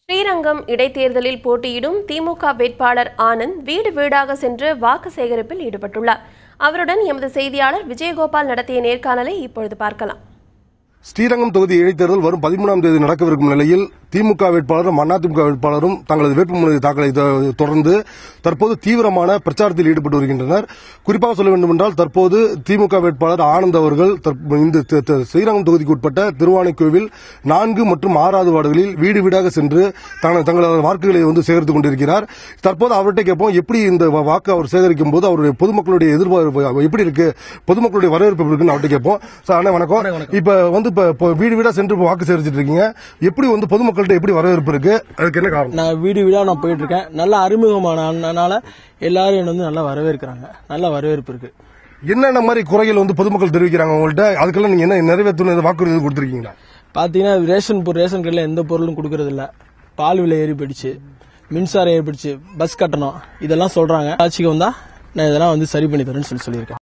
ஸ்ரீரங்கம் இடைத்தேர்தலில் போட்டியிடும் திமுக வேட்பாளர் ஆனந்த் வீடு வீடாக சென்று வாக்கு சேகரிப்பில் ஈடுபட்டுள்ளார். அவருடன் எமது செய்தியாளர் விஜயகோபால் நடத்திய நேர்காணலை இப்பொழுது பார்க்கலாம். ஸ்ரீரங்கம் தொகுதி இடைத்தேர்தல் வரும் 13ஆம் தேதி நடக்கவிருக்கும் நிலையில் திமுக வேட்பாளரும் அதிமுக வேட்பாளரும் தங்களது வேட்புமனு தாக்கலை தொடர்ந்து தற்போது தீவிரமான பிரச்சாரத்தில் ஈடுபட்டு வருகின்றனர். குறிப்பாக சொல்ல வேண்டும் என்றால் தற்போது திமுக வேட்பாளர் ஆனந்த் அவர்கள் இந்த ஸ்ரீரங்கம் தொகுதிக்கு உட்பட்ட திருவானைக்கோவில் 4 மற்றும் 6வது வார்டுகளில் வீடு வீடாக சென்று தங்களது வாக்குகளை சேகரித்துக் கொண்டிருக்கிறார். தற்போது அவர்கிட்ட கேட்போம், எப்படி இந்த வாக்கு அவர் சேகரிக்கும் போது அவருடைய பொதுமக்களுடைய எதிர்பார்ப்பு எப்படி இருக்கு, பொதுமக்களுடைய வரவேற்பு இருக்குன்னு அவர்கிட்ட கேட்போம். சார் வணக்கம். இப்ப வீடு வீடா சென்று வாக்கு சேகரிச்சிட்டு இருக்கீங்க, எப்படி பொதுமக்கள்கிட்ட எப்படி வரவேற்பு இருக்கு, அதுக்கு என்ன காரணம்? நான் வீடு வீடா போயிட்டு இருக்கேன். நல்ல அறிமுகமானனால எல்லாரும் என்ன நல்லா வரவேற்கிறாங்க. நல்ல வரவேற்பு இருக்கு. என்னென்ன மாதிரி குறைகள் பொதுமக்கள் தெரிவிக்கிறாங்க உங்கள்கிட்ட, அதுக்கெல்லாம் நீங்க என்ன நிறைவேற்ற வாக்குறுதி கொடுத்திருக்கீங்களா? பாத்தீங்கன்னா ரேஷன் கடையில எந்த பொருளும் கொடுக்கறது இல்ல. பால் விலை ஏறி போயிடுச்சு, மின்சாரம் ஏறி போயிடுச்சு, பஸ் கட்டணம் இதெல்லாம் சொல்றாங்க. ஆட்சிக்கு வந்தா நான் இதெல்லாம் சரி பண்ணி தரேன்னு சொல்லியிருக்கேன்.